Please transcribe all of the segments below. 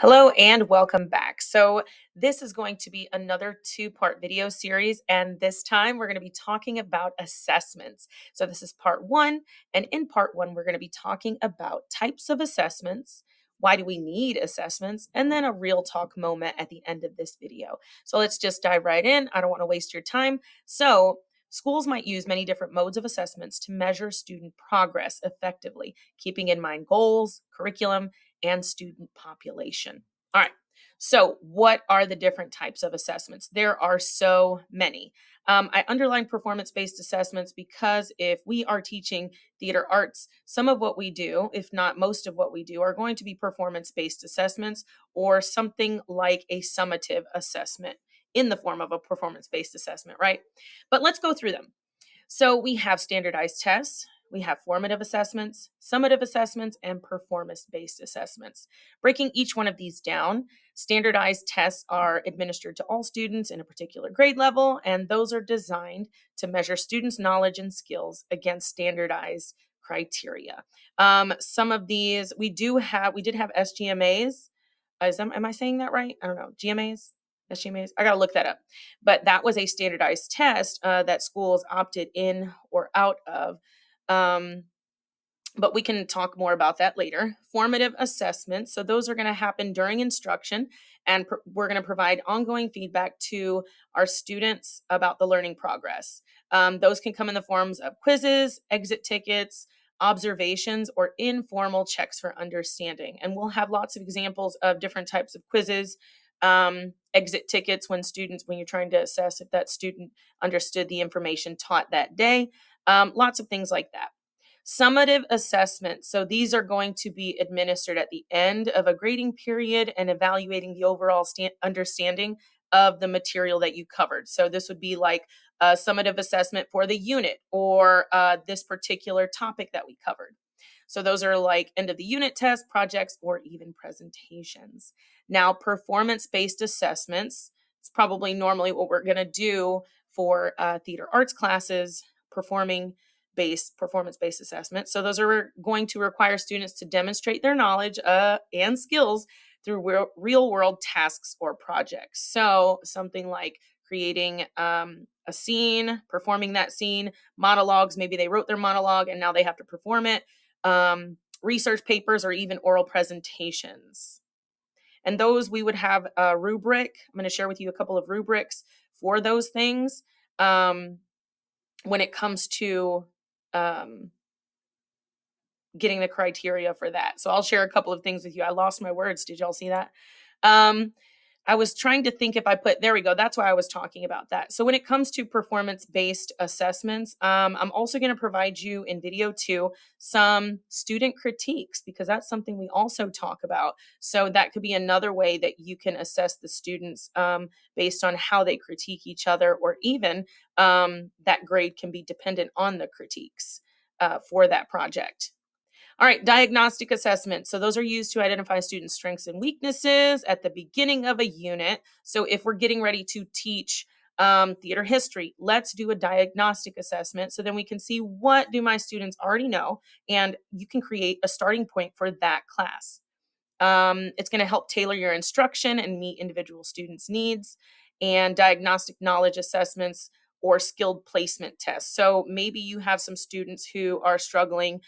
Hello and welcome back. So, this is going to be another two-part video series, and this time we're going to be talking about assessments. So, this is part one, and in part one, we're going to be talking about types of assessments. Why do we need assessments? And then a real talk moment at the end of this video. So, let's just dive right in. I don't want to waste your time. So, schools might use many different modes of assessments to measure student progress effectively, keeping in mind goals, curriculum, and student population. All right. So, what are the different types of assessments? There are so many. I underline performance based assessments because if we are teaching theater arts, some of what we do, if not most of what we do, are going to be performance based assessments or something like a summative assessment in the form of a performance based assessment, right? But let's go through them. So we have standardized tests, we have formative assessments, summative assessments, and performance based assessments. Breaking each one of these down, standardized tests are administered to all students in a particular grade level, and those are designed to measure students' knowledge and skills against standardized criteria. Some of these we did have SGMAs. Am I saying that right? I don't know. GMAs? SGMAs? I got to look that up, but that was a standardized test that schools opted in or out of. Um, but we can talk more about that later. Formative assessments. So, those are going to happen during instruction, and we're going to provide ongoing feedback to our students about the learning progress. Those can come in the forms of quizzes, exit tickets, observations, or informal checks for understanding. And we'll have lots of examples of different types of quizzes. Exit tickets when you're trying to assess if that student understood the information taught that day. Lots of things like that. Summative assessments. So these are going to be administered at the end of a grading period and evaluating the overall understanding of the material that you covered. So this would be like a summative assessment for the unit or this particular topic that we covered. So those are like end of the unit tests, projects, or even presentations. Now, performance-based assessments, it's probably normally what we're going to do for theater arts classes, performance-based assessment. So those are going to require students to demonstrate their knowledge and skills through real-world tasks or projects. So something like creating a scene, performing that scene, monologues. Maybe they wrote their monologue and now they have to perform it. Research papers, or even oral presentations. And those we would have a rubric. I'm going to share with you a couple of rubrics for those things when it comes to um, getting the criteria for that. So I'll share a couple of things with you. I lost my words. Did y'all see that? Um, I was trying to think if there we go. That's why I was talking about that. So when it comes to performance-based assessments, I'm also going to provide you in video two some student critiques because that's something we also talk about. So that could be another way that you can assess the students based on how they critique each other, or even that grade can be dependent on the critiques for that project. All right, diagnostic assessments. So those are used to identify students' strengths and weaknesses at the beginning of a unit. So if we're getting ready to teach theater history, let's do a diagnostic assessment so then we can see what do my students already know, and you can create a starting point for that class. It's going to help tailor your instruction and meet individual students' needs. And diagnostic knowledge assessments or skilled placement tests. So maybe you have some students who are struggling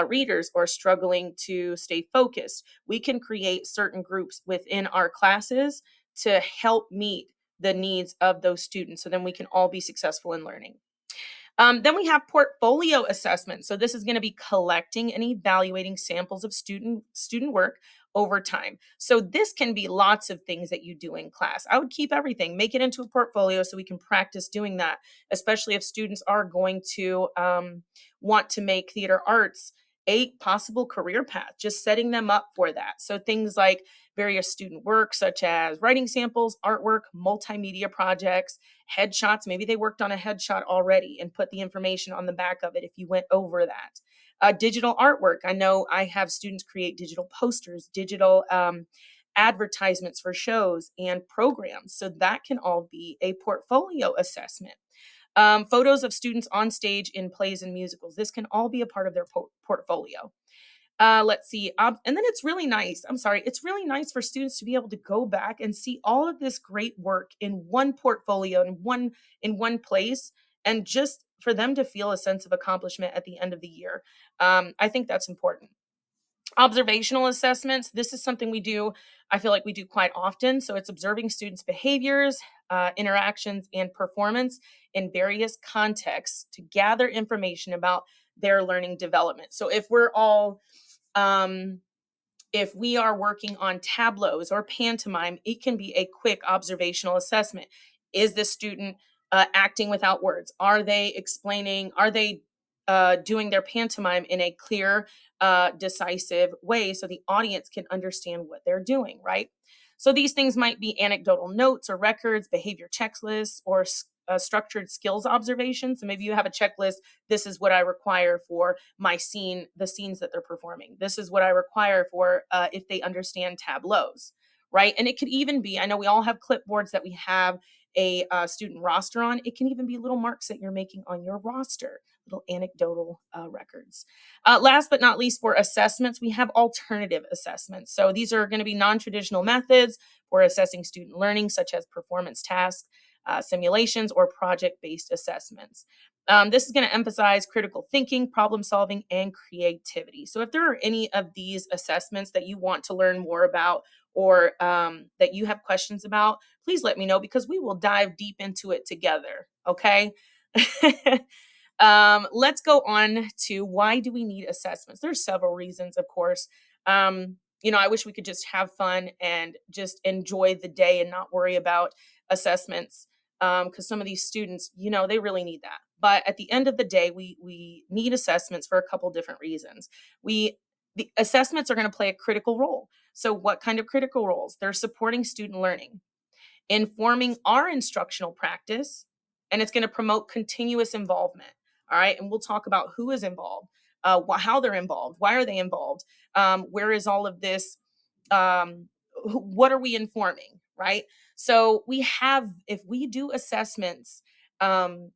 readers or struggling to stay focused. We can create certain groups within our classes to help meet the needs of those students so then we can all be successful in learning. Then we have portfolio assessment. So this is going to be collecting and evaluating samples of student work over time. So this can be lots of things that you do in class. I would keep everything, make it into a portfolio so we can practice doing that, especially if students are going to want to make theater arts a possible career path, just setting them up for that. So things like various student work, such as writing samples, artwork, multimedia projects, headshots. Maybe they worked on a headshot already and put the information on the back of it if you went over that. Digital artwork. I know I have students create digital posters, digital advertisements for shows and programs. So that can all be a portfolio assessment. Photos of students on stage in plays and musicals. This can all be a part of their portfolio. Let's see. And then it's really nice. I'm sorry. It's really nice for students to be able to go back and see all of this great work in one portfolio, in one place, and just for them to feel a sense of accomplishment at the end of the year. I think that's important. Observational assessments. This is something we do. I feel like we do quite often. So it's observing students' behaviors, interactions, and performance in various contexts to gather information about their learning development. So um, if we are working on tableaus or pantomime, it can be a quick observational assessment. Is this student acting without words? Are they explaining? Are they doing their pantomime in a clear, decisive way so the audience can understand what they're doing, right? So these things might be anecdotal notes or records, behavior checklists, or structured skills observations. So maybe you have a checklist. This is what I require for my scene, the scenes that they're performing. This is what I require for if they understand tableaus, right? And it could even be, I know we all have clipboards that we have a student roster on. It can even be little marks that you're making on your roster, little anecdotal records. Last but not least, for assessments, we have alternative assessments. So these are going to be non traditional methods for assessing student learning, such as performance tasks, simulations, or project based assessments. This is going to emphasize critical thinking, problem solving, and creativity. So, if there are any of these assessments that you want to learn more about or that you have questions about, please let me know because we will dive deep into it together. Okay. Let's go on to why do we need assessments? There's several reasons, of course. I wish we could just have fun and just enjoy the day and not worry about assessments. Because some of these students, they really need that. But at the end of the day, we need assessments for a couple different reasons. We The assessments are going to play a critical role. So, what kind of critical roles? They're supporting student learning, informing our instructional practice, and it's going to promote continuous involvement. All right. And we'll talk about who is involved, how they're involved, why are they involved, where is all of this, what are we informing, right? So if we do assessments um,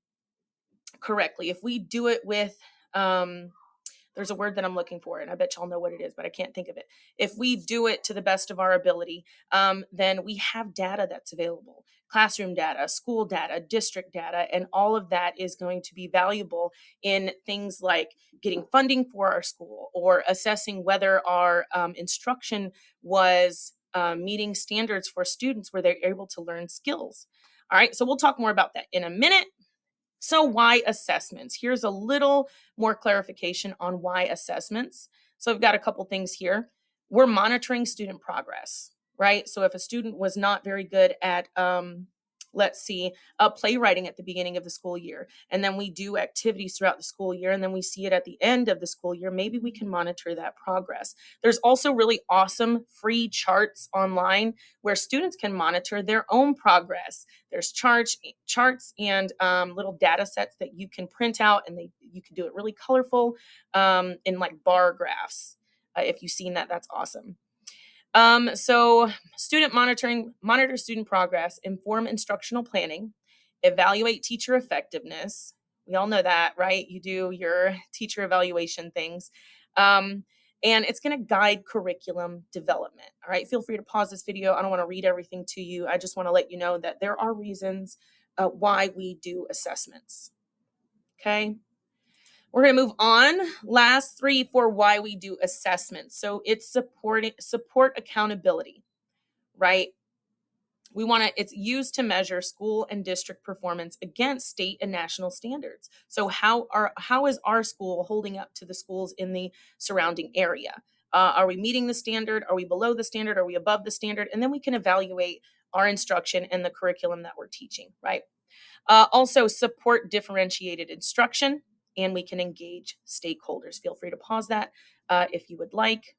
correctly, if we do it with, there's a word that I'm looking for, and I bet y'all know what it is, but I can't think of it. If we do it to the best of our ability, then we have data that's available, classroom data, school data, district data, and all of that is going to be valuable in things like getting funding for our school or assessing whether our instruction was meeting standards for students where they're able to learn skills. All right, so we'll talk more about that in a minute. So, why assessments? Here's a little more clarification on why assessments. So, I've got a couple things here. We're monitoring student progress, right? So, if a student was not very good at, let's see, playwriting at the beginning of the school year, and then we do activities throughout the school year, and then we see it at the end of the school year, maybe we can monitor that progress. There's also really awesome free charts online where students can monitor their own progress. There's charts and little data sets that you can print out, and you can do it really colorful in like bar graphs. If you've seen that, that's awesome. So student monitoring, monitor student progress, inform instructional planning, evaluate teacher effectiveness. We all know that, right? You do your teacher evaluation things. Um, and it's going to guide curriculum development. All right. Feel free to pause this video. I don't want to read everything to you. I just want to let you know that there are reasons why we do assessments. Okay. We're going to move on. Last three for why we do assessments. So it's support accountability, right? It's used to measure school and district performance against state and national standards. So how is our school holding up to the schools in the surrounding area? Are we meeting the standard? Are we below the standard? Are we above the standard? And then we can evaluate our instruction and the curriculum that we're teaching, right? Also, support differentiated instruction, and we can engage stakeholders. Feel free to pause that if you would like.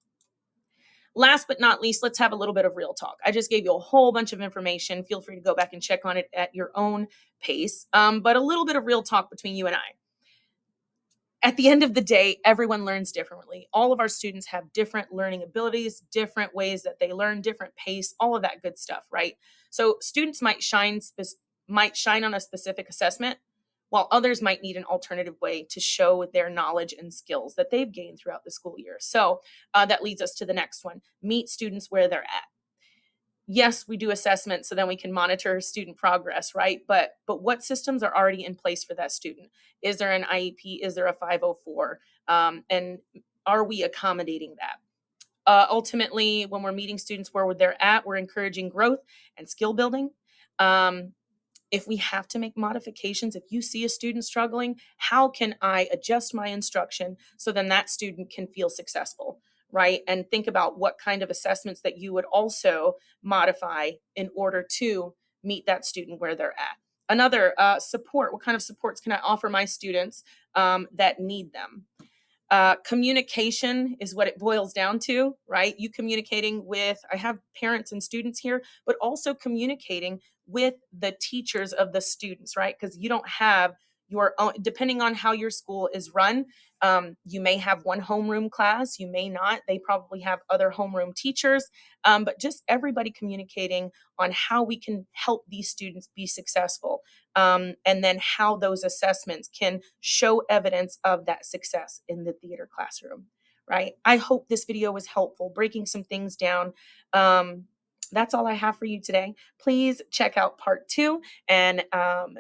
Last but not least, let's have a little bit of real talk. I just gave you a whole bunch of information. Feel free to go back and check on it at your own pace. But a little bit of real talk between you and I. At the end of the day, everyone learns differently. All of our students have different learning abilities, different ways that they learn, different pace, all of that good stuff, right? So students might shine on a specific assessment, while others might need an alternative way to show their knowledge and skills that they've gained throughout the school year. So that leads us to the next one: meet students where they're at. Yes, we do assessment so then we can monitor student progress, right? But what systems are already in place for that student? Is there an IEP? Is there a 504? And are we accommodating that? Ultimately, when we're meeting students where they're at, we're encouraging growth and skill building. Um, if we have to make modifications, if you see a student struggling, how can I adjust my instruction so then that student can feel successful, right? And think about what kind of assessments that you would also modify in order to meet that student where they're at. Another, support: what kind of supports can I offer my students that need them? Communication is what it boils down to, right? You communicating with, I have parents and students here, but also communicating with the teachers of the students, right? Because you don't have your own, depending on how your school is run. You may have one homeroom class, you may not. They probably have other homeroom teachers, but just everybody communicating on how we can help these students be successful, and then how those assessments can show evidence of that success in the theater classroom, right? I hope this video was helpful, breaking some things down. Um, that's all I have for you today. Please check out part two and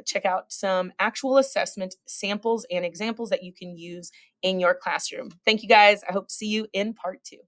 check out some actual assessment samples and examples that you can use in your classroom. Thank you guys. I hope to see you in part two.